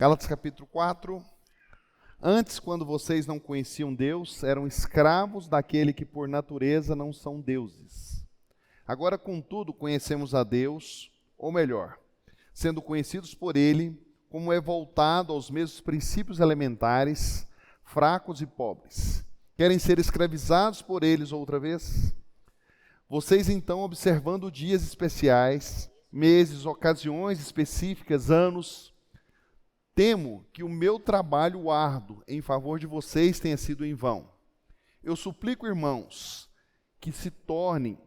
Gálatas capítulo 4. Antes, quando vocês não conheciam Deus, eram escravos daquele que por natureza não são deuses. Agora, contudo, conhecemos a Deus, ou melhor, sendo conhecidos por Ele, como é voltado aos mesmos princípios elementares, fracos e pobres. Querem ser escravizados por eles outra vez? Vocês, então, observando dias especiais, meses, ocasiões específicas, anos, temo que o meu trabalho árduo em favor de vocês tenha sido em vão. Eu suplico, irmãos, que se tornem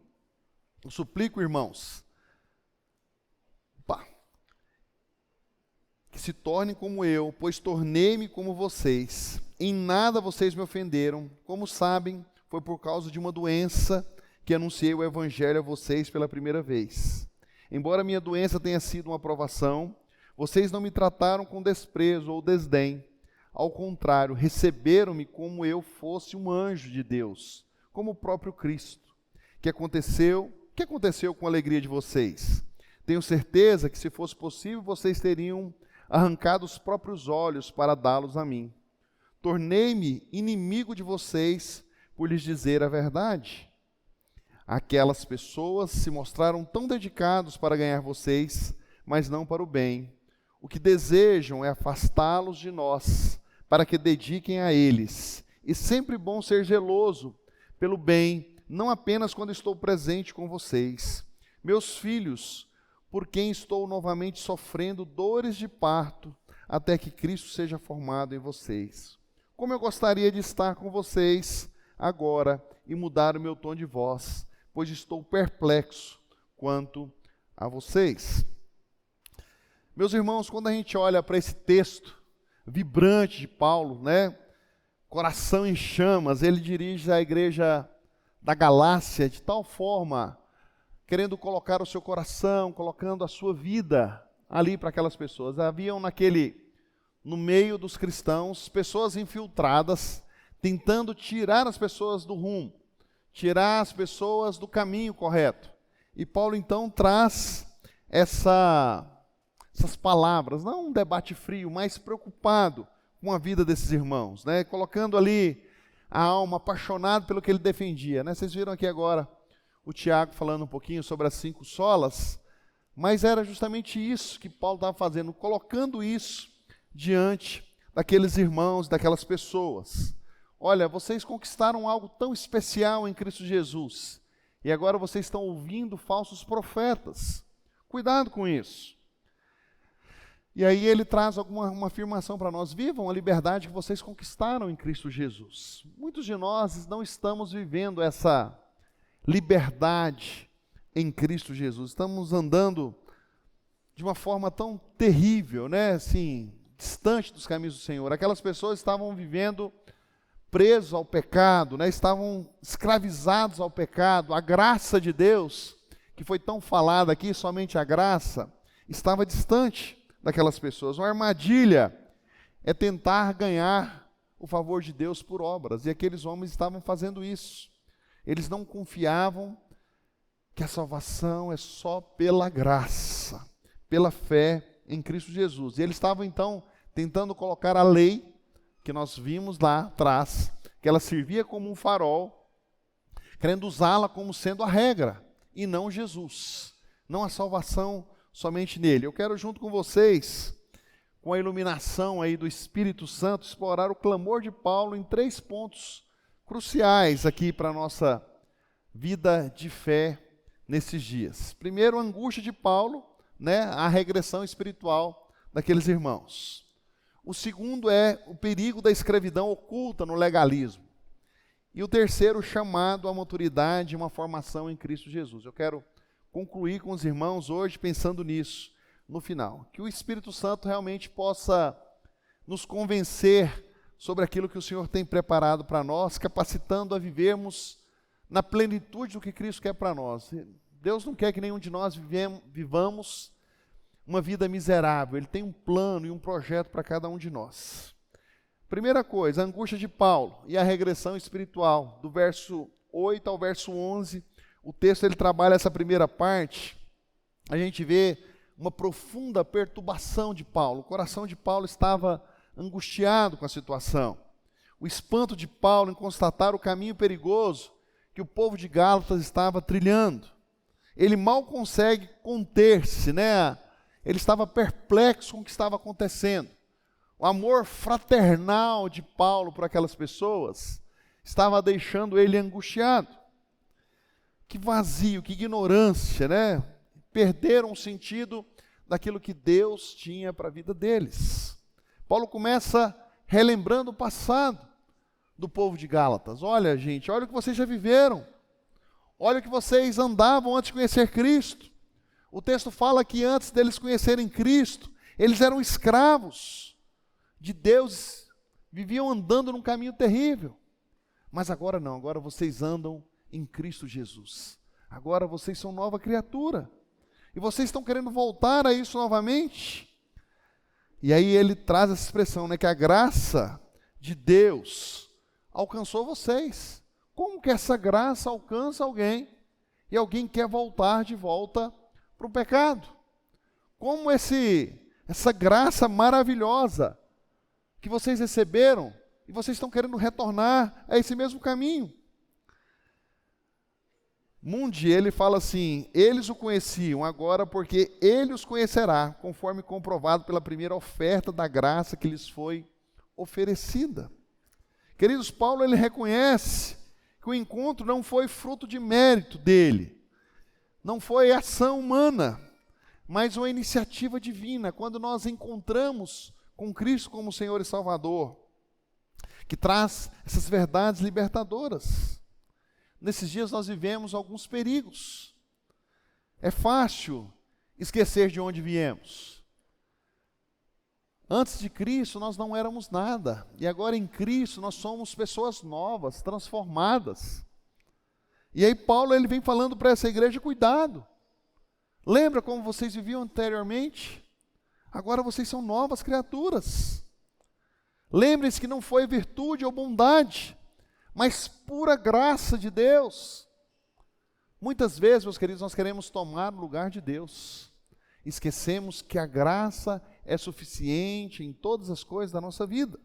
como eu, pois tornei-me como vocês. Em nada vocês me ofenderam. Como sabem, foi por causa de uma doença que anunciei o evangelho a vocês pela primeira vez. Embora minha doença tenha sido uma provação, vocês não me trataram com desprezo ou desdém. Ao contrário, receberam-me como eu fosse um anjo de Deus, como o próprio Cristo. O que aconteceu com a alegria de vocês? Tenho certeza que, se fosse possível, vocês teriam arrancado os próprios olhos para dá-los a mim. Tornei-me inimigo de vocês por lhes dizer a verdade. Aquelas pessoas se mostraram tão dedicados para ganhar vocês, mas não para o bem. O que desejam é afastá-los de nós, para que dediquem a eles. E sempre bom ser zeloso pelo bem, não apenas quando estou presente com vocês. Meus filhos, por quem estou novamente sofrendo dores de parto, até que Cristo seja formado em vocês. Como eu gostaria de estar com vocês agora e mudar o meu tom de voz, pois estou perplexo quanto a vocês. Meus irmãos, quando a gente olha para esse texto vibrante de Paulo, né, coração em chamas, ele dirige a igreja da Galácia de tal forma, querendo colocar o seu coração, colocando a sua vida ali para aquelas pessoas. Haviam no meio dos cristãos, pessoas infiltradas, tentando tirar as pessoas do rumo, tirar as pessoas do caminho correto. E Paulo então traz essas palavras, não um debate frio, mas preocupado com a vida desses irmãos, né? Colocando ali a alma, apaixonado pelo que ele defendia, né? Vocês viram aqui agora o Tiago falando um pouquinho sobre as 5 solas, mas era justamente isso que Paulo estava fazendo, colocando isso diante daqueles irmãos, daquelas pessoas. Olha, vocês conquistaram algo tão especial em Cristo Jesus, e agora vocês estão ouvindo falsos profetas. Cuidado com isso. E aí ele traz uma afirmação para nós: vivam a liberdade que vocês conquistaram em Cristo Jesus. Muitos de nós não estamos vivendo essa liberdade em Cristo Jesus. Estamos andando de uma forma tão terrível, né? Assim, distante dos caminhos do Senhor. Aquelas pessoas estavam vivendo presos ao pecado, né? Estavam escravizados ao pecado. A graça de Deus, que foi tão falada aqui, somente a graça, estava distante daquelas pessoas. Uma armadilha é tentar ganhar o favor de Deus por obras, e aqueles homens estavam fazendo isso. Eles não confiavam que a salvação é só pela graça, pela fé em Cristo Jesus. E eles estavam então tentando colocar a lei, que nós vimos lá atrás, que ela servia como um farol, querendo usá-la como sendo a regra, e não Jesus, não a salvação somente nele. Eu quero, junto com vocês, com a iluminação aí do Espírito Santo, explorar o clamor de Paulo em 3 pontos cruciais aqui para a nossa vida de fé nesses dias. Primeiro, a angústia de Paulo, né, a regressão espiritual daqueles irmãos. O segundo é o perigo da escravidão oculta no legalismo. E o terceiro, o chamado à maturidade e uma formação em Cristo Jesus. Eu quero concluir com os irmãos hoje pensando nisso, no final. Que o Espírito Santo realmente possa nos convencer sobre aquilo que o Senhor tem preparado para nós, capacitando a vivermos na plenitude do que Cristo quer para nós. Deus não quer que nenhum de nós vivamos uma vida miserável. Ele tem um plano e um projeto para cada um de nós. Primeira coisa, a angústia de Paulo e a regressão espiritual, do verso 8 ao verso 11. O texto ele trabalha essa primeira parte, a gente vê uma profunda perturbação de Paulo. O coração de Paulo estava angustiado com a situação. O espanto de Paulo em constatar o caminho perigoso que o povo de Gálatas estava trilhando. Ele mal consegue conter-se, né? Ele estava perplexo com o que estava acontecendo. O amor fraternal de Paulo por aquelas pessoas estava deixando ele angustiado. Que vazio, que ignorância, né? Perderam o sentido daquilo que Deus tinha para a vida deles. Paulo começa relembrando o passado do povo de Gálatas. Olha, gente, olha o que vocês já viveram. Olha o que vocês andavam antes de conhecer Cristo. O texto fala que antes deles conhecerem Cristo, eles eram escravos de Deus, viviam andando num caminho terrível. Mas agora não, agora vocês andam em Cristo Jesus. Agora vocês são nova criatura. E vocês estão querendo voltar a isso novamente? E aí ele traz essa expressão, né, que a graça de Deus alcançou vocês. Como que essa graça alcança alguém e alguém quer voltar de volta para o pecado? Como essa graça maravilhosa que vocês receberam e vocês estão querendo retornar a esse mesmo caminho? Mundi, ele fala assim: eles o conheciam agora porque ele os conhecerá, conforme comprovado pela primeira oferta da graça que lhes foi oferecida. Queridos, Paulo ele reconhece que o encontro não foi fruto de mérito dele, não foi ação humana, mas uma iniciativa divina, quando nós encontramos com Cristo como Senhor e Salvador, que traz essas verdades libertadoras. Nesses dias nós vivemos alguns perigos. É fácil esquecer de onde viemos. Antes de Cristo nós não éramos nada, e agora em Cristo nós somos pessoas novas, transformadas. E aí Paulo ele vem falando para essa igreja: cuidado. Lembra como vocês viviam anteriormente? Agora vocês são novas criaturas. Lembrem-se que não foi virtude ou bondade, mas pura graça de Deus. Muitas vezes, meus queridos, nós queremos tomar o lugar de Deus. Esquecemos que a graça é suficiente em todas as coisas da nossa vida.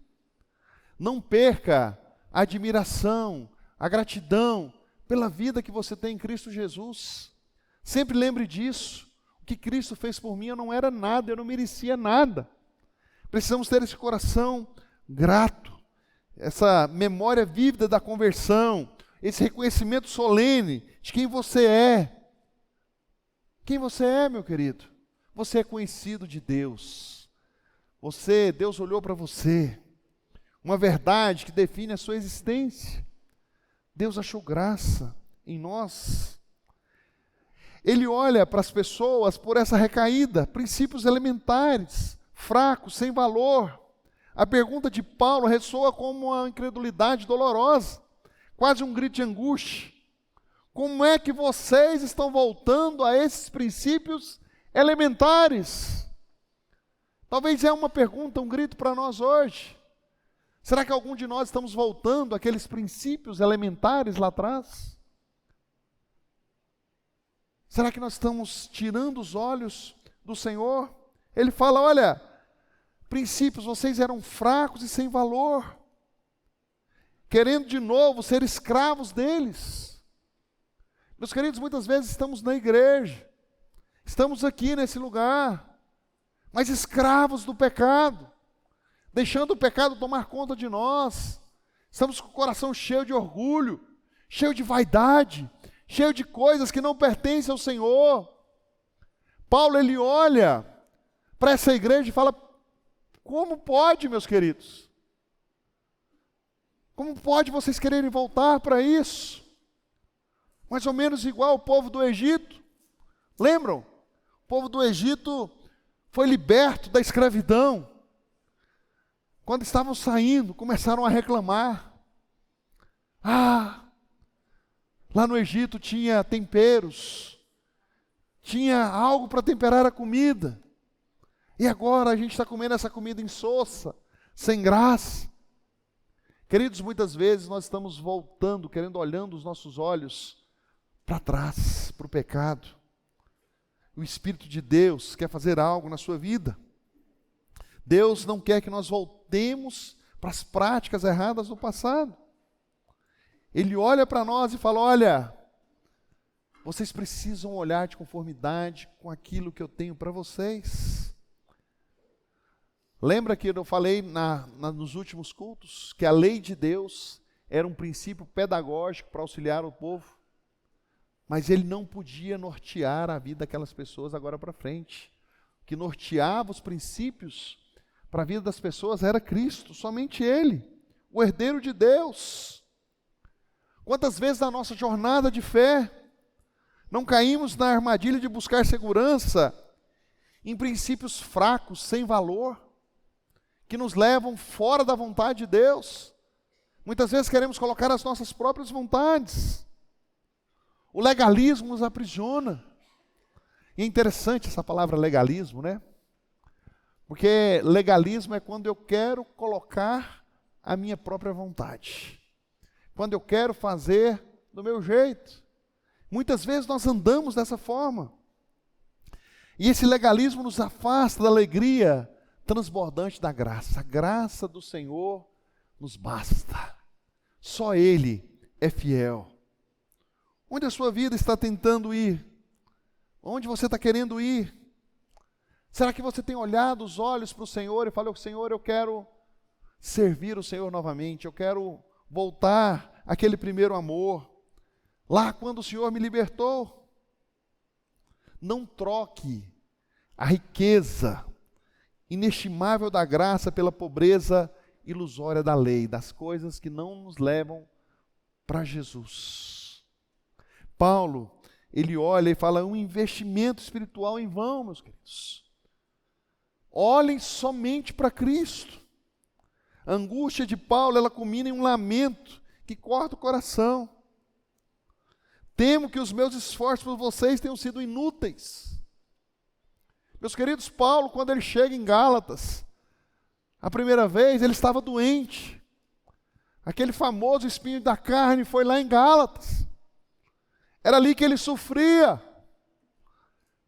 Não perca a admiração, a gratidão pela vida que você tem em Cristo Jesus. Sempre lembre disso. O que Cristo fez por mim, eu não era nada, eu não merecia nada. Precisamos ter esse coração grato, essa memória vívida da conversão, esse reconhecimento solene de quem você é. Quem você é, meu querido? Você é conhecido de Deus. Deus olhou para você. Uma verdade que define a sua existência. Deus achou graça em nós. Ele olha para as pessoas por essa recaída, princípios elementares, fracos, sem valor. A pergunta de Paulo ressoa como uma incredulidade dolorosa, quase um grito de angústia. Como é que vocês estão voltando a esses princípios elementares? Talvez é uma pergunta, um grito para nós hoje. Será que algum de nós estamos voltando àqueles princípios elementares lá atrás? Será que nós estamos tirando os olhos do Senhor? Ele fala: olha, princípios, vocês eram fracos e sem valor, querendo de novo ser escravos deles. Meus queridos, muitas vezes estamos na igreja, estamos aqui nesse lugar, mas escravos do pecado, deixando o pecado tomar conta de nós. Estamos com o coração cheio de orgulho, cheio de vaidade, cheio de coisas que não pertencem ao Senhor. Paulo ele olha para essa igreja e fala: como pode, meus queridos? Como pode vocês quererem voltar para isso? Mais ou menos igual o povo do Egito. Lembram? O povo do Egito foi liberto da escravidão. Quando estavam saindo, começaram a reclamar. Lá no Egito tinha temperos, tinha algo para temperar a comida. E agora a gente está comendo essa comida insossa, sem graça. Queridos, muitas vezes nós estamos voltando, olhando os nossos olhos para trás, para o pecado. O Espírito de Deus quer fazer algo na sua vida. Deus não quer que nós voltemos para as práticas erradas do passado. Ele olha para nós e fala: olha, vocês precisam olhar de conformidade com aquilo que eu tenho para vocês. Lembra que eu falei nos últimos cultos que a lei de Deus era um princípio pedagógico para auxiliar o povo? Mas ele não podia nortear a vida daquelas pessoas agora para frente. O que norteava os princípios para a vida das pessoas era Cristo, somente Ele, o herdeiro de Deus. Quantas vezes na nossa jornada de fé não caímos na armadilha de buscar segurança em princípios fracos, sem valor, que nos levam fora da vontade de Deus? Muitas vezes queremos colocar as nossas próprias vontades. O legalismo nos aprisiona. E é interessante essa palavra legalismo, né? Porque legalismo é quando eu quero colocar a minha própria vontade. Quando eu quero fazer do meu jeito. Muitas vezes nós andamos dessa forma. E esse legalismo nos afasta da alegria transbordante da graça. A graça do Senhor nos basta. Só Ele é fiel. Onde a sua vida está tentando ir? Onde você está querendo ir? Será que você tem olhado os olhos para o Senhor e falou: Senhor, eu quero servir o Senhor novamente, eu quero voltar àquele primeiro amor, lá quando o Senhor me libertou? Não troque a riqueza inestimável da graça pela pobreza ilusória da lei, das coisas que não nos levam para Jesus. Paulo, ele olha e fala: um investimento espiritual em vão, meus queridos. Olhem somente para Cristo. A angústia de Paulo, ela culmina em um lamento que corta o coração. Temo que os meus esforços por vocês tenham sido inúteis. Meus queridos, Paulo, quando ele chega em Gálatas, a primeira vez, ele estava doente. Aquele famoso espinho da carne foi lá em Gálatas. Era ali que ele sofria,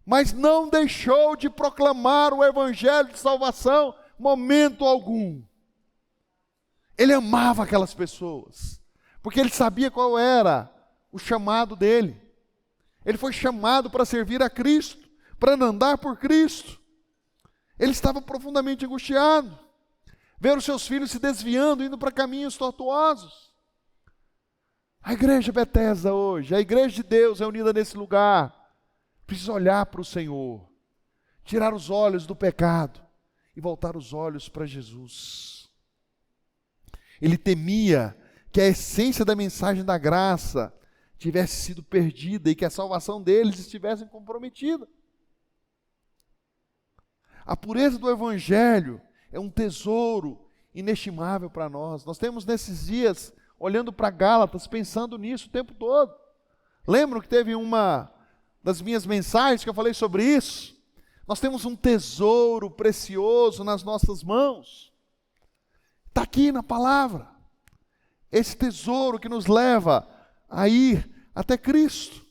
mas não deixou de proclamar o evangelho de salvação, momento algum. Ele amava aquelas pessoas, porque ele sabia qual era o chamado dele. Ele foi chamado para servir a Cristo, para andar por Cristo. Ele estava profundamente angustiado, ver os seus filhos se desviando, indo para caminhos tortuosos. A igreja Bethesda hoje, a igreja de Deus reunida nesse lugar, precisa olhar para o Senhor, tirar os olhos do pecado e voltar os olhos para Jesus. Ele temia que a essência da mensagem da graça tivesse sido perdida e que a salvação deles estivesse comprometida. A pureza do Evangelho é um tesouro inestimável para nós. Nós temos nesses dias, olhando para Gálatas, pensando nisso o tempo todo. Lembram que teve uma das minhas mensagens que eu falei sobre isso? Nós temos um tesouro precioso nas nossas mãos. Está aqui na palavra. Esse tesouro que nos leva a ir até Cristo.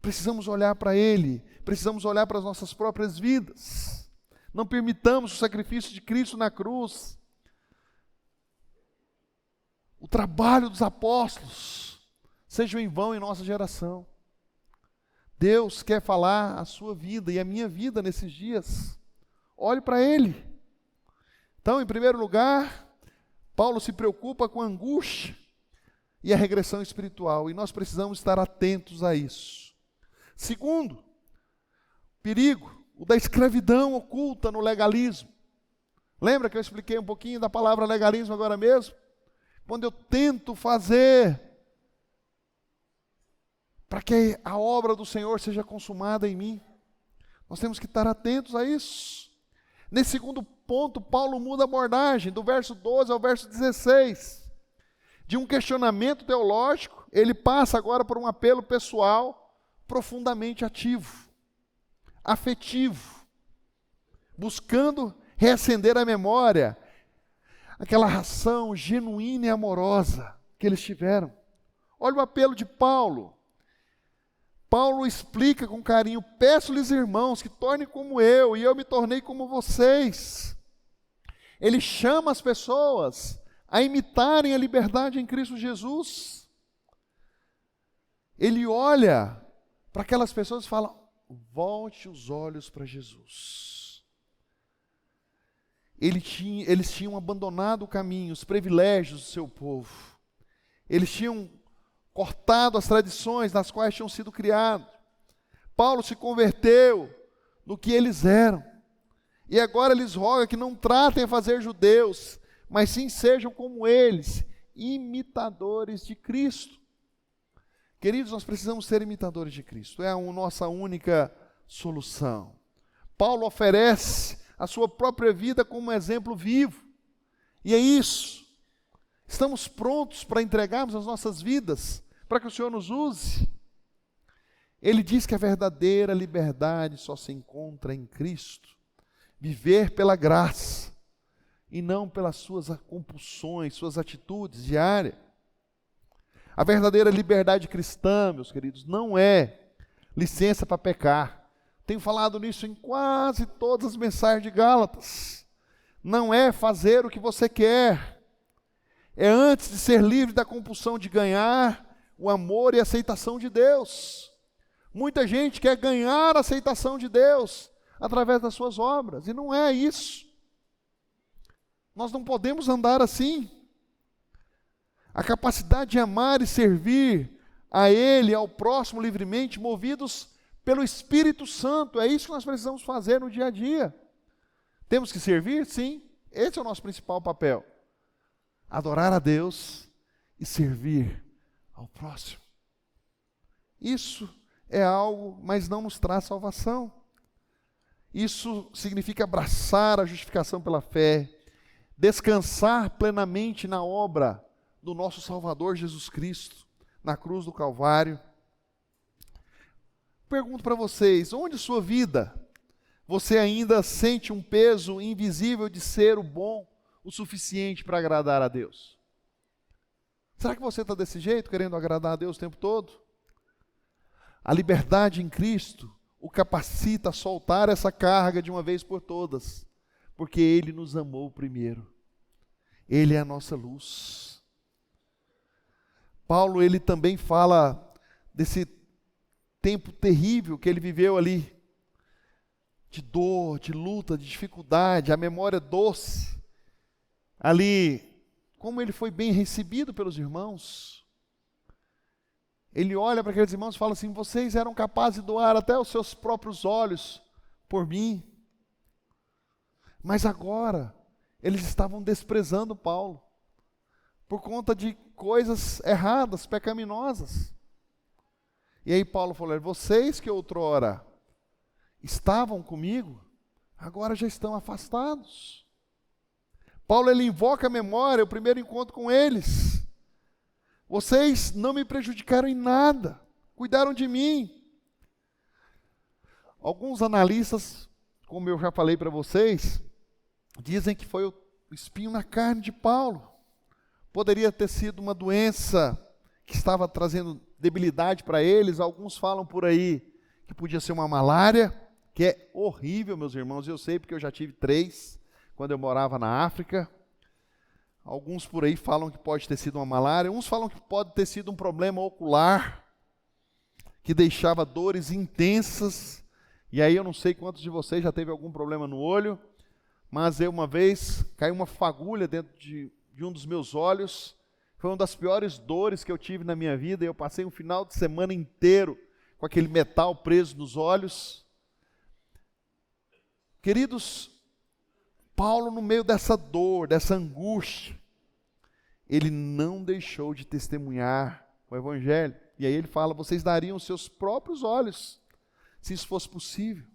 Precisamos olhar para Ele, precisamos olhar para as nossas próprias vidas. Não permitamos o sacrifício de Cristo na cruz, o trabalho dos apóstolos, seja em vão em nossa geração. Deus quer falar a sua vida e a minha vida nesses dias. Olhe para Ele. Então, em primeiro lugar, Paulo se preocupa com a angústia e a regressão espiritual, e nós precisamos estar atentos a isso. Segundo, perigo, o da escravidão oculta no legalismo. Lembra que eu expliquei um pouquinho da palavra legalismo agora mesmo? Quando eu tento fazer para que a obra do Senhor seja consumada em mim. Nós temos que estar atentos a isso. Nesse segundo ponto, Paulo muda a abordagem, do verso 12 ao verso 16. De um questionamento teológico, ele passa agora por um apelo pessoal profundamente ativo, afetivo, buscando reacender a memória, aquela ração genuína e amorosa que eles tiveram. Olha o apelo de Paulo. Paulo explica com carinho: peço-lhes, irmãos, que tornem como eu, e eu me tornei como vocês. Ele chama as pessoas a imitarem a liberdade em Cristo Jesus. Ele olha para aquelas pessoas e fala: volte os olhos para Jesus. Eles tinham abandonado o caminho, os privilégios do seu povo. Eles tinham cortado as tradições nas quais tinham sido criados. Paulo se converteu no que eles eram. E agora eles rogam que não tratem a fazer judeus, mas sim sejam como eles, imitadores de Cristo. Queridos, nós precisamos ser imitadores de Cristo. É a nossa única solução. Paulo oferece a sua própria vida como exemplo vivo. E é isso. Estamos prontos para entregarmos as nossas vidas, para que o Senhor nos use. Ele diz que a verdadeira liberdade só se encontra em Cristo. Viver pela graça e não pelas suas compulsões, suas atitudes diárias. A verdadeira liberdade cristã, meus queridos, não é licença para pecar. Tenho falado nisso em quase todas as mensagens de Gálatas. Não é fazer o que você quer. É antes de ser livre da compulsão de ganhar o amor e a aceitação de Deus. Muita gente quer ganhar a aceitação de Deus através das suas obras, e não é isso. Nós não podemos andar assim. A capacidade de amar e servir a Ele, ao próximo livremente, movidos pelo Espírito Santo, é isso que nós precisamos fazer no dia a dia. Temos que servir? Sim, esse é o nosso principal papel. Adorar a Deus e servir ao próximo. Isso é algo, mas não nos traz salvação. Isso significa abraçar a justificação pela fé, descansar plenamente na obra do nosso Salvador Jesus Cristo, na cruz do Calvário. Pergunto para vocês: onde em sua vida você ainda sente um peso invisível de ser o bom o suficiente para agradar a Deus? Será que você está desse jeito, querendo agradar a Deus o tempo todo? A liberdade em Cristo o capacita a soltar essa carga de uma vez por todas, porque Ele nos amou primeiro. Ele é a nossa luz. Paulo, ele também fala desse tempo terrível que ele viveu ali, de dor, de luta, de dificuldade, a memória doce, ali, como ele foi bem recebido pelos irmãos. Ele olha para aqueles irmãos e fala assim: vocês eram capazes de doar até os seus próprios olhos por mim, mas agora eles estavam desprezando Paulo, por conta de coisas erradas, pecaminosas. E aí Paulo falou: vocês que outrora estavam comigo, agora já estão afastados. Paulo, ele invoca a memória, o primeiro encontro com eles. Vocês não me prejudicaram em nada, cuidaram de mim. Alguns analistas, como eu já falei para vocês, dizem que foi o espinho na carne de Paulo. Poderia ter sido uma doença que estava trazendo debilidade para eles. Alguns falam por aí que podia ser uma malária, que é horrível, meus irmãos. Eu sei porque eu já tive 3 quando eu morava na África. Alguns por aí falam que pode ter sido uma malária. Uns falam que pode ter sido um problema ocular, que deixava dores intensas. E aí eu não sei quantos de vocês já teve algum problema no olho, mas eu uma vez caiu uma fagulha dentro de um dos meus olhos. Foi uma das piores dores que eu tive na minha vida, e eu passei um final de semana inteiro com aquele metal preso nos olhos. Queridos, Paulo, no meio dessa dor, dessa angústia, ele não deixou de testemunhar o Evangelho. E aí ele fala: vocês dariam os seus próprios olhos, se isso fosse possível.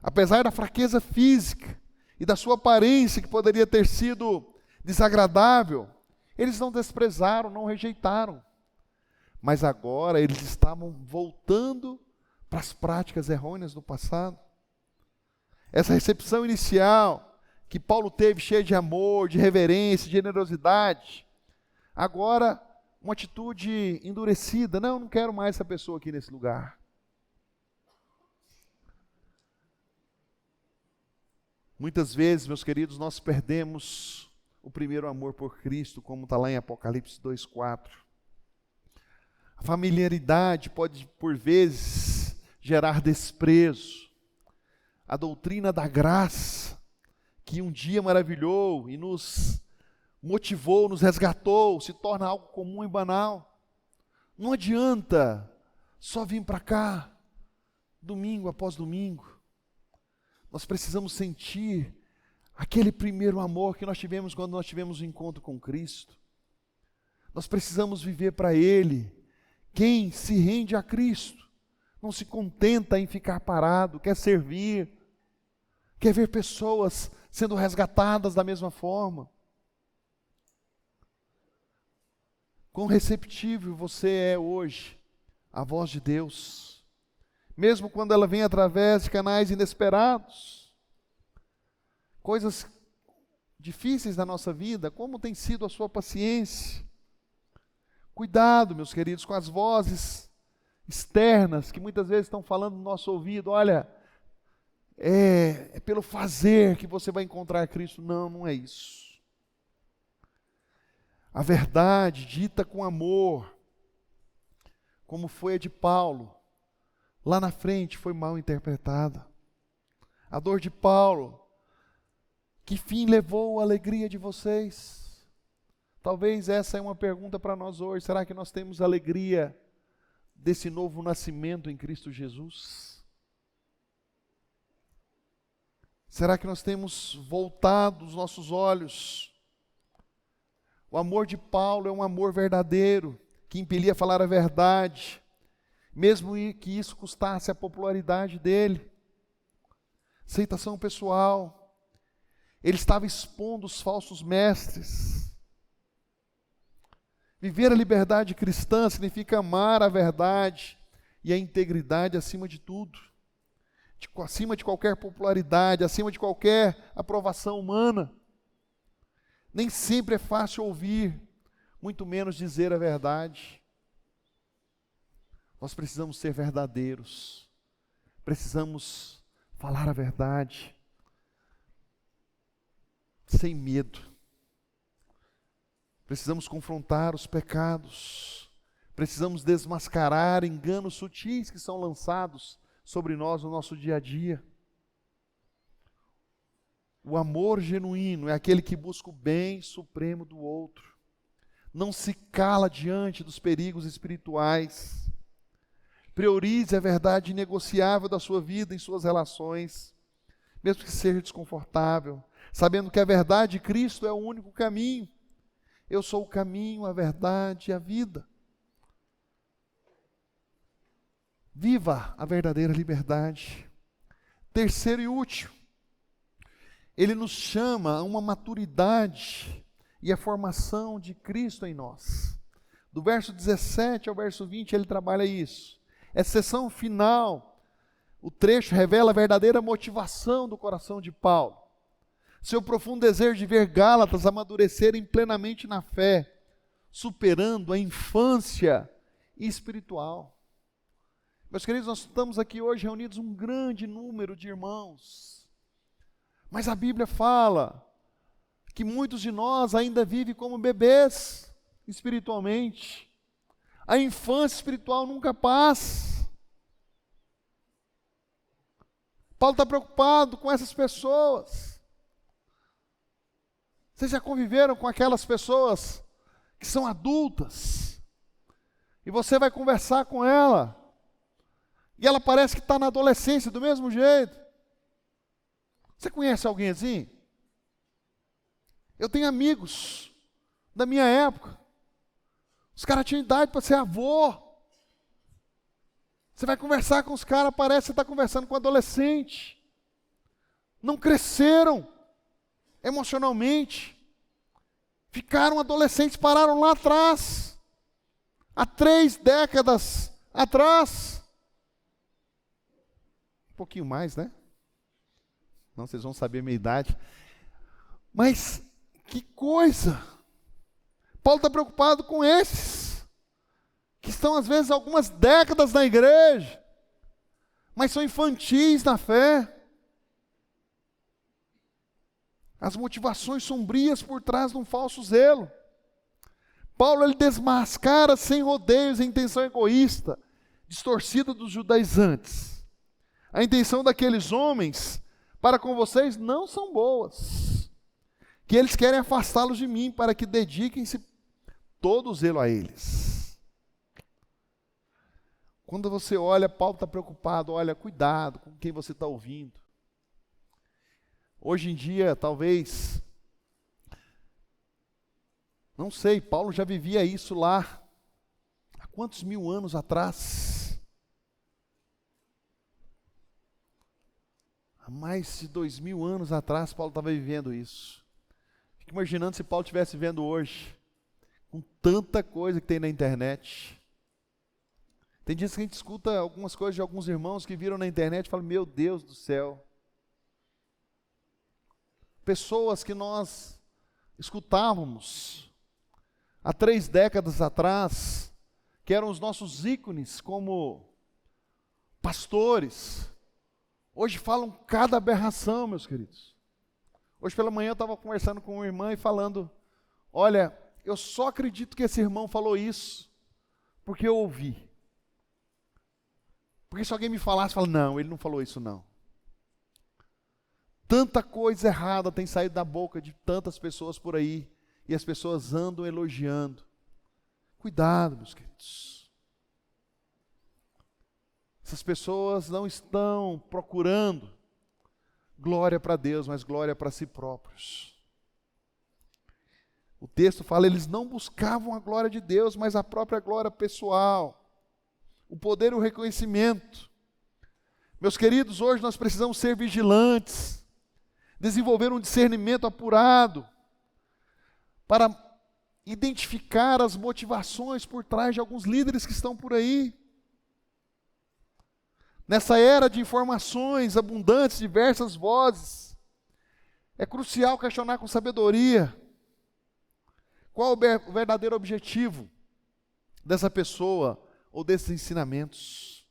Apesar da fraqueza física e da sua aparência, que poderia ter sido desagradável, eles não desprezaram, não rejeitaram. Mas agora eles estavam voltando para as práticas errôneas do passado. Essa recepção inicial que Paulo teve, cheia de amor, de reverência, de generosidade, agora uma atitude endurecida. Não, eu não quero mais essa pessoa aqui nesse lugar. Muitas vezes, meus queridos, nós perdemos o primeiro amor por Cristo, como está lá em Apocalipse 2:4. A familiaridade pode, por vezes, gerar desprezo. A doutrina da graça, que um dia maravilhou e nos motivou, nos resgatou, se torna algo comum e banal. Não adianta só vir para cá, domingo após domingo. Nós precisamos sentir aquele primeiro amor que nós tivemos quando nós tivemos o encontro com Cristo. Nós precisamos viver para Ele. Quem se rende a Cristo não se contenta em ficar parado, quer servir, quer ver pessoas sendo resgatadas da mesma forma. Quão receptível você é hoje à voz de Deus, mesmo quando ela vem através de canais inesperados, coisas difíceis da nossa vida, como tem sido a sua paciência. Cuidado, meus queridos, com as vozes externas que muitas vezes estão falando no nosso ouvido. Olha, é pelo fazer que você vai encontrar Cristo. Não, não é isso. A verdade dita com amor, como foi a de Paulo, lá na frente foi mal interpretada. A dor de Paulo, que fim levou a alegria de vocês? Talvez essa é uma pergunta para nós hoje. Será que nós temos alegria desse novo nascimento em Cristo Jesus? Será que nós temos voltado os nossos olhos? O amor de Paulo é um amor verdadeiro, que impelia a falar a verdade, mesmo que isso custasse a popularidade dele. Aceitação pessoal. Ele estava expondo os falsos mestres. Viver a liberdade cristã significa amar a verdade e a integridade acima de tudo, acima de qualquer popularidade, acima de qualquer aprovação humana. Nem sempre é fácil ouvir, muito menos dizer a verdade. Nós precisamos ser verdadeiros, precisamos falar a verdade, sem medo. Precisamos confrontar os pecados, precisamos desmascarar enganos sutis que são lançados sobre nós no nosso dia a dia. O amor genuíno é aquele que busca o bem supremo do outro, não se cala diante dos perigos espirituais, priorize a verdade inegociável da sua vida em suas relações, mesmo que seja desconfortável, sabendo que a verdade de Cristo é o único caminho. Eu sou o caminho, a verdade e a vida. Viva a verdadeira liberdade. Terceiro e último, ele nos chama a uma maturidade e a formação de Cristo em nós. Do verso 17 ao verso 20 ele trabalha isso. Essa seção final, o trecho revela a verdadeira motivação do coração de Paulo. Seu profundo desejo de ver Gálatas amadurecerem plenamente na fé, superando a infância espiritual. Meus queridos, nós estamos aqui hoje reunidos um grande número de irmãos, mas a Bíblia fala que muitos de nós ainda vivem como bebês espiritualmente. A infância espiritual nunca passa. Paulo está preocupado com essas pessoas. Vocês já conviveram com aquelas pessoas que são adultas, e você vai conversar com ela, e ela parece que está na adolescência do mesmo jeito? Você conhece alguém assim? Eu tenho amigos da minha época, os caras tinham idade para ser avô. Você vai conversar com os caras, parece que você está conversando com um adolescente. Não cresceram emocionalmente, ficaram adolescentes, pararam lá atrás, há 3 décadas atrás, um pouquinho mais, né? Não, vocês vão saber a minha idade, mas que coisa! Paulo está preocupado com esses. que estão às vezes algumas décadas na igreja, mas são infantis na fé. As motivações sombrias por trás de um falso zelo. Paulo, ele desmascara sem rodeios a intenção egoísta, distorcida dos judaizantes. A intenção daqueles homens para com vocês não são boas, que eles querem afastá-los de mim, para que dediquem-se todo o zelo a eles. Quando você olha, Paulo está preocupado, olha, cuidado com quem você está ouvindo. Hoje em dia, talvez, não sei, Paulo já vivia isso lá, há quantos mil anos atrás? Há mais de 2000 anos atrás, Paulo estava vivendo isso. Fico imaginando se Paulo estivesse vivendo hoje, com tanta coisa que tem na internet. Tem dias que a gente escuta algumas coisas de alguns irmãos que viram na internet e falam, meu Deus do céu. Pessoas que nós escutávamos há 3 décadas atrás, que eram os nossos ícones como pastores, hoje falam cada aberração, meus queridos. Hoje pela manhã eu estava conversando com uma irmã e falando, olha, eu só acredito que esse irmão falou isso, porque eu ouvi. Porque se alguém me falasse, fala, não, ele não falou isso não. Tanta coisa errada tem saído da boca de tantas pessoas por aí, e as pessoas andam elogiando. Cuidado, meus queridos. Essas pessoas não estão procurando glória para Deus, mas glória para si próprios. O texto fala, eles não buscavam a glória de Deus, mas a própria glória pessoal. O poder e o reconhecimento. Meus queridos, hoje nós precisamos ser vigilantes, desenvolver um discernimento apurado, para identificar as motivações por trás de alguns líderes que estão por aí. Nessa era de informações abundantes, diversas vozes, é crucial questionar com sabedoria qual o verdadeiro objetivo dessa pessoa ou desses ensinamentos.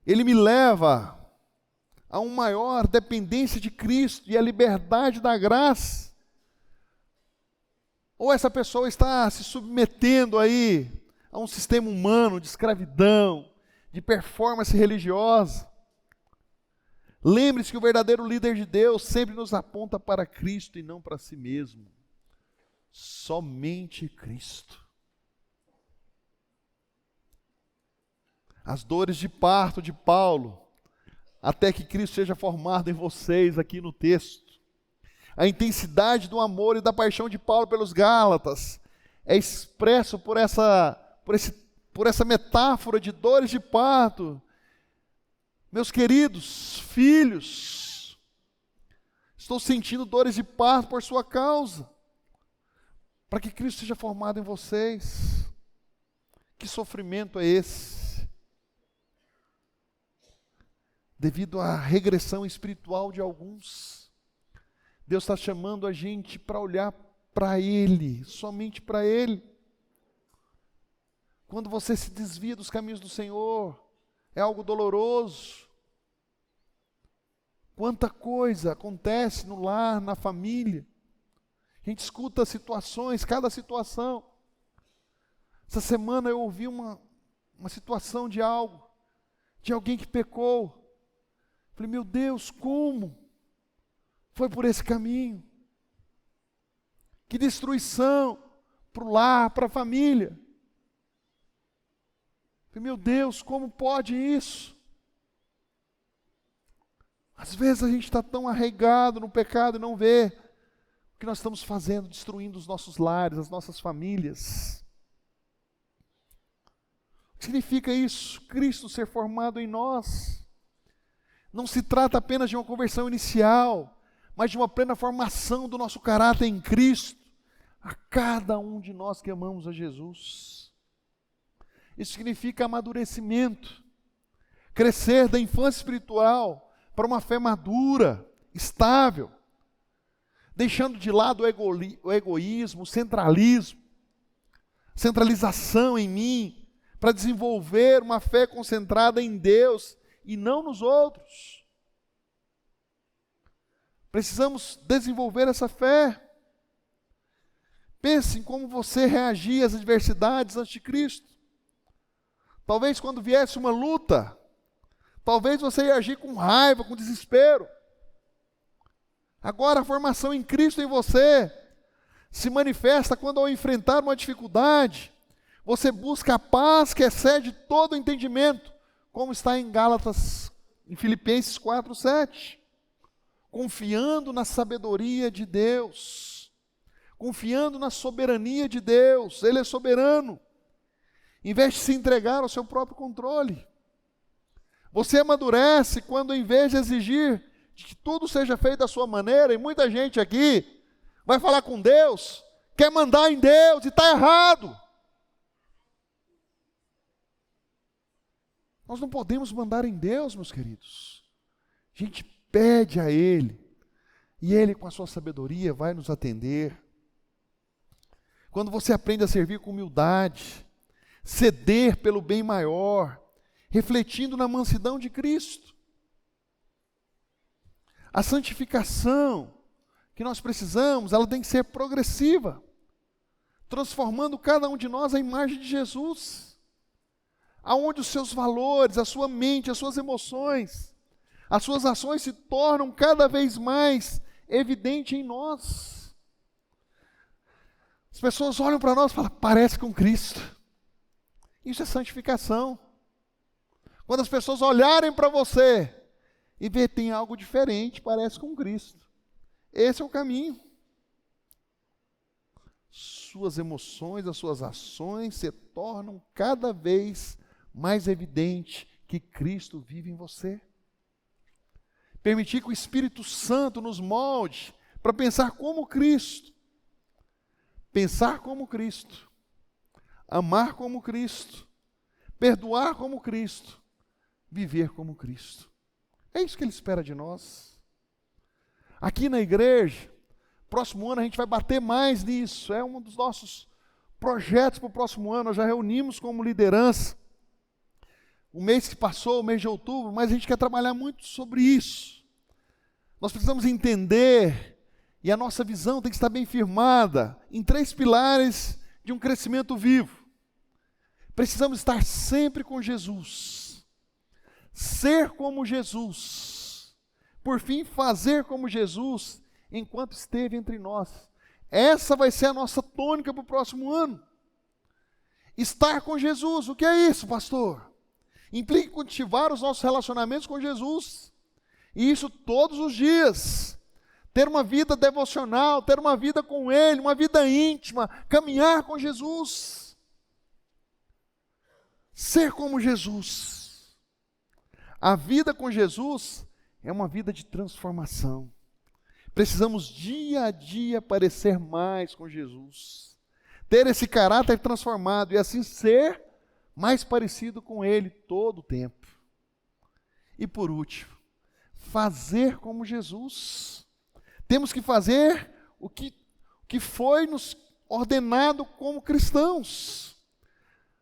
Ele me leva a uma maior dependência de Cristo e a liberdade da graça? Ou essa pessoa está se submetendo aí a um sistema humano de escravidão, de performance religiosa? Lembre-se que o verdadeiro líder de Deus sempre nos aponta para Cristo e não para si mesmo. Somente Cristo. As dores de parto de Paulo, até que Cristo seja formado em vocês, aqui no texto. A intensidade do amor e da paixão de Paulo pelos Gálatas é expresso por essa metáfora de dores de parto. Meus queridos filhos, estou sentindo dores de parto por sua causa, para que Cristo seja formado em vocês. Que sofrimento é esse? Devido à regressão espiritual de alguns, Deus está chamando a gente para olhar para Ele, somente para Ele. Quando você se desvia dos caminhos do Senhor, é algo doloroso. Quanta coisa acontece no lar, na família. A gente escuta situações, cada situação. Essa semana eu ouvi uma situação de alguém que pecou. Falei, meu Deus, como? Foi por esse caminho. Que destruição para o lar, para a família. Falei, meu Deus, como pode isso? Às vezes a gente está tão arraigado no pecado e não vê o que nós estamos fazendo, destruindo os nossos lares, as nossas famílias. O que significa isso? Cristo ser formado em nós. Não se trata apenas de uma conversão inicial, mas de uma plena formação do nosso caráter em Cristo, a cada um de nós que amamos a Jesus. Isso significa amadurecimento, crescer da infância espiritual para uma fé madura, estável, deixando de lado o egoísmo, o centralismo, centralização em mim, para desenvolver uma fé concentrada em Deus e não nos outros. Precisamos desenvolver essa fé. Pense em como você reagia às adversidades antes de Cristo. Talvez quando viesse uma luta, talvez você ia agir com raiva, com desespero. Agora a formação em Cristo em você se manifesta quando, ao enfrentar uma dificuldade, você busca a paz que excede todo o entendimento, como está em Filipenses 4:7. Confiando na sabedoria de Deus, confiando na soberania de Deus. Ele é soberano. Em vez de se entregar ao seu próprio controle, você amadurece quando, em vez de exigir que tudo seja feito da sua maneira, e muita gente aqui vai falar com Deus, quer mandar em Deus e está errado. Nós não podemos mandar em Deus, meus queridos. A gente pede a Ele, e Ele, com a sua sabedoria, vai nos atender. Quando você aprende a servir com humildade, ceder pelo bem maior, refletindo na mansidão de Cristo. A santificação que nós precisamos, ela tem que ser progressiva, transformando cada um de nós à imagem de Jesus, aonde os seus valores, a sua mente, as suas emoções, as suas ações se tornam cada vez mais evidentes em nós. As pessoas olham para nós e falam, parece com Cristo. Isso é santificação. Quando as pessoas olharem para você e ver tem algo diferente, parece com Cristo. Esse é o caminho. Suas emoções, as suas ações se tornam cada vez mais evidente que Cristo vive em você. Permitir que o Espírito Santo nos molde para pensar como Cristo. Pensar como Cristo. Amar como Cristo. Perdoar como Cristo. Viver como Cristo. É isso que Ele espera de nós. Aqui na igreja, próximo ano a gente vai bater mais nisso. É um dos nossos projetos para o próximo ano. Nós já reunimos como liderança. O mês que passou, o mês de outubro, mas a gente quer trabalhar muito sobre isso. Nós precisamos entender, e a nossa visão tem que estar bem firmada, em 3 pilares de um crescimento vivo. Precisamos estar sempre com Jesus. Ser como Jesus. Por fim, fazer como Jesus, enquanto esteve entre nós. Essa vai ser a nossa tônica para o próximo ano. Estar com Jesus. O que é isso, pastor? Implica cultivar os nossos relacionamentos com Jesus. E isso todos os dias. Ter uma vida devocional, ter uma vida com Ele, uma vida íntima, caminhar com Jesus. Ser como Jesus. A vida com Jesus é uma vida de transformação. Precisamos dia a dia parecer mais com Jesus. Ter esse caráter transformado e assim ser mais parecido com Ele todo o tempo. E por último, fazer como Jesus. Temos que fazer o que foi nos ordenado como cristãos.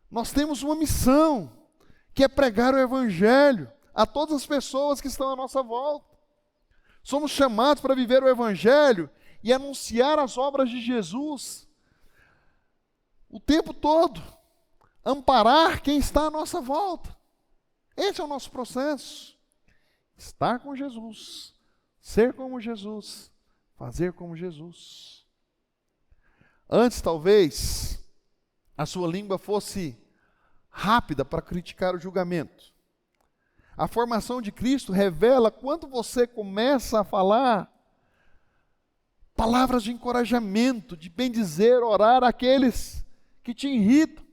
Nós temos uma missão, que é pregar o Evangelho a todas as pessoas que estão à nossa volta. Somos chamados para viver o Evangelho e anunciar as obras de Jesus o tempo todo. Amparar quem está à nossa volta. Esse é o nosso processo. Estar com Jesus, ser como Jesus, fazer como Jesus. Antes, talvez, a sua língua fosse rápida para criticar o julgamento. A formação de Cristo revela quando você começa a falar palavras de encorajamento, de bendizer, orar àqueles que te irritam.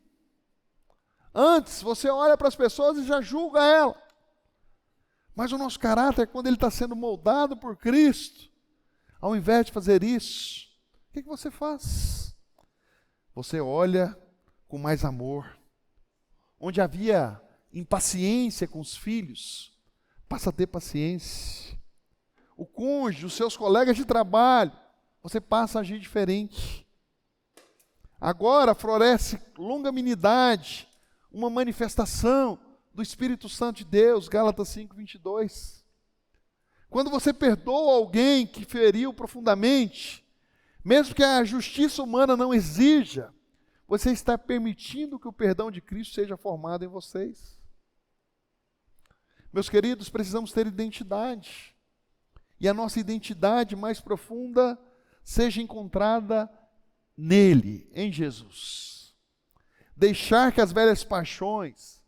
Antes, você olha para as pessoas e já julga ela. Mas o nosso caráter, quando ele está sendo moldado por Cristo, ao invés de fazer isso, o que você faz? Você olha com mais amor. Onde havia impaciência com os filhos, passa a ter paciência. O cônjuge, os seus colegas de trabalho, você passa a agir diferente. Agora floresce longanimidade, uma manifestação do Espírito Santo de Deus, Gálatas 5:22. Quando você perdoa alguém que feriu profundamente, mesmo que a justiça humana não exija, você está permitindo que o perdão de Cristo seja formado em vocês. Meus queridos, precisamos ter identidade. E a nossa identidade mais profunda seja encontrada nele, em Jesus. Deixar que as velhas paixões,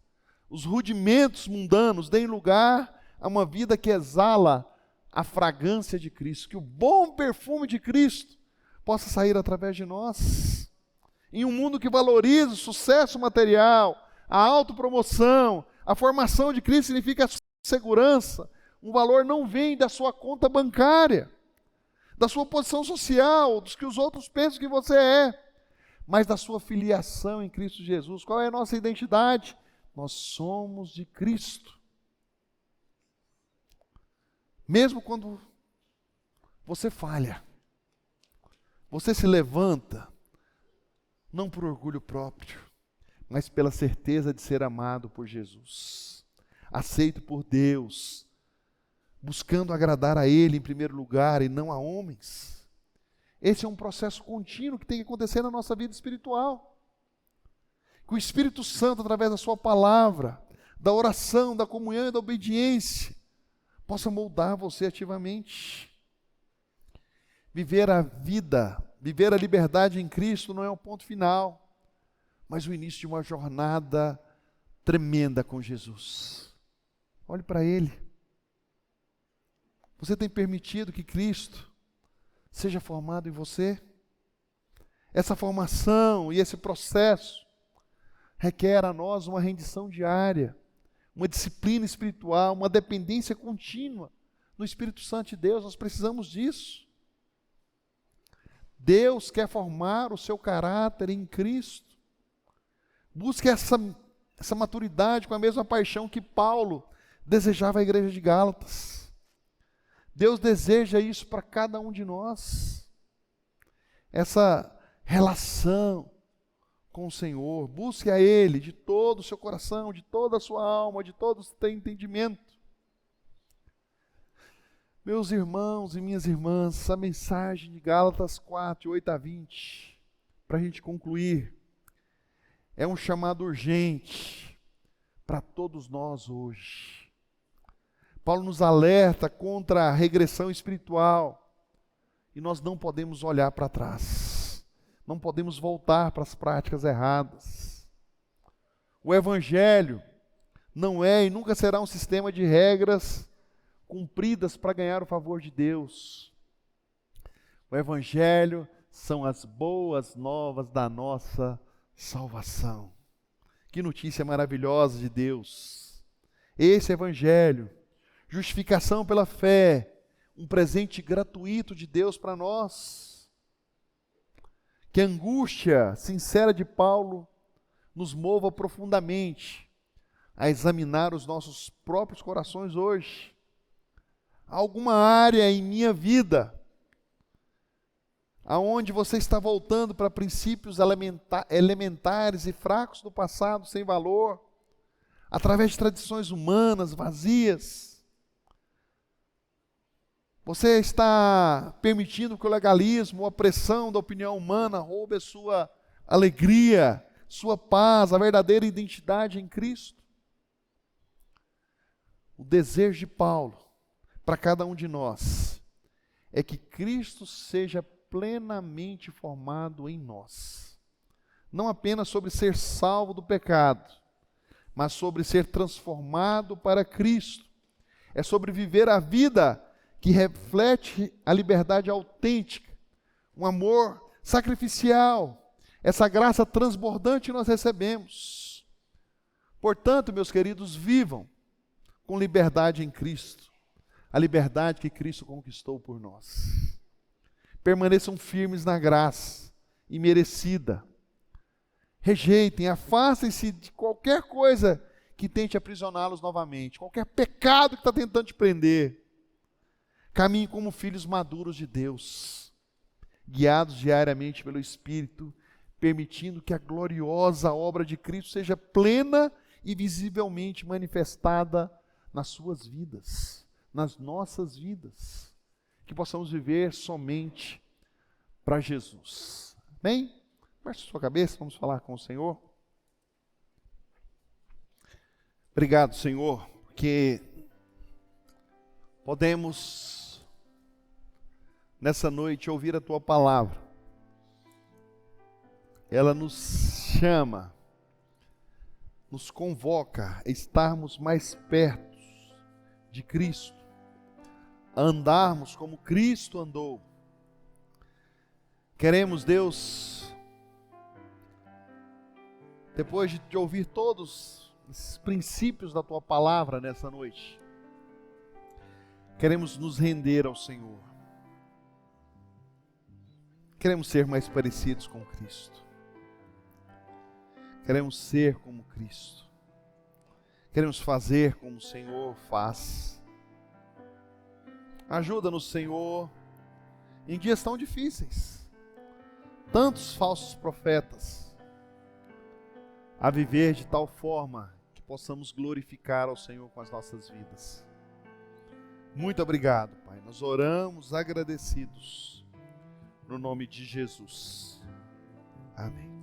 os rudimentos mundanos deem lugar a uma vida que exala a fragrância de Cristo, que o bom perfume de Cristo possa sair através de nós. Em um mundo que valoriza o sucesso material, a autopromoção, a formação de Cristo significa segurança. Um valor não vem da sua conta bancária, da sua posição social, dos que os outros pensam que você é, mas da sua filiação em Cristo Jesus. Qual é a nossa identidade? Nós somos de Cristo. Mesmo quando você falha, você se levanta, não por orgulho próprio, mas pela certeza de ser amado por Jesus, aceito por Deus, buscando agradar a Ele em primeiro lugar e não a homens. Esse é um processo contínuo que tem que acontecer na nossa vida espiritual. Que o Espírito Santo, através da sua palavra, da oração, da comunhão e da obediência, possa moldar você ativamente. Viver a vida, viver a liberdade em Cristo não é o ponto final, mas o início de uma jornada tremenda com Jesus. Olhe para Ele. Você tem permitido que Cristo seja formado em você? Essa formação e esse processo requer a nós uma rendição diária, uma disciplina espiritual, uma dependência contínua no Espírito Santo de Deus. Nós precisamos disso. Deus quer formar o seu caráter em Cristo. Busque essa maturidade com a mesma paixão que Paulo desejava a igreja de Gálatas. Deus deseja isso para cada um de nós. Essa relação com o Senhor. Busque a Ele de todo o seu coração, de toda a sua alma, de todo o seu entendimento. Meus irmãos e minhas irmãs, essa mensagem de Gálatas 4, 8 a 20, para a gente concluir, é um chamado urgente para todos nós hoje. Paulo nos alerta contra a regressão espiritual e nós não podemos olhar para trás, não podemos voltar para as práticas erradas. O Evangelho não é e nunca será um sistema de regras cumpridas para ganhar o favor de Deus. O Evangelho são as boas novas da nossa salvação. Que notícia maravilhosa de Deus! Esse Evangelho, justificação pela fé, um presente gratuito de Deus para nós. Que a angústia sincera de Paulo nos mova profundamente a examinar os nossos próprios corações hoje. Há alguma área em minha vida aonde você está voltando para princípios elementares e fracos do passado, sem valor, através de tradições humanas vazias? Você está permitindo que o legalismo, a pressão da opinião humana roube a sua alegria, sua paz, a verdadeira identidade em Cristo? O desejo de Paulo para cada um de nós é que Cristo seja plenamente formado em nós. Não apenas sobre ser salvo do pecado, mas sobre ser transformado para Cristo. É sobre viver a vida que reflete a liberdade autêntica, um amor sacrificial, essa graça transbordante que nós recebemos. Portanto, meus queridos, vivam com liberdade em Cristo, a liberdade que Cristo conquistou por nós. Permaneçam firmes na graça imerecida. Rejeitem, afastem-se de qualquer coisa que tente aprisioná-los novamente, qualquer pecado que está tentando te prender. Caminhem como filhos maduros de Deus, guiados diariamente pelo Espírito, permitindo que a gloriosa obra de Cristo seja plena e visivelmente manifestada nas suas vidas, nas nossas vidas, que possamos viver somente para Jesus. Amém? Baixe sua cabeça, vamos falar com o Senhor. Obrigado, Senhor, porque podemos nessa noite ouvir a Tua palavra. Ela nos chama, nos convoca a estarmos mais perto de Cristo, a andarmos como Cristo andou. Queremos, Deus, depois de ouvir todos esses princípios da Tua palavra nessa noite, queremos nos render ao Senhor. Queremos ser mais parecidos com Cristo. Queremos ser como Cristo. Queremos fazer como o Senhor faz. Ajuda-nos, Senhor, em dias tão difíceis. Tantos falsos profetas. A viver de tal forma que possamos glorificar ao Senhor com as nossas vidas. Muito obrigado, Pai. Nós oramos agradecidos no nome de Jesus. Amém.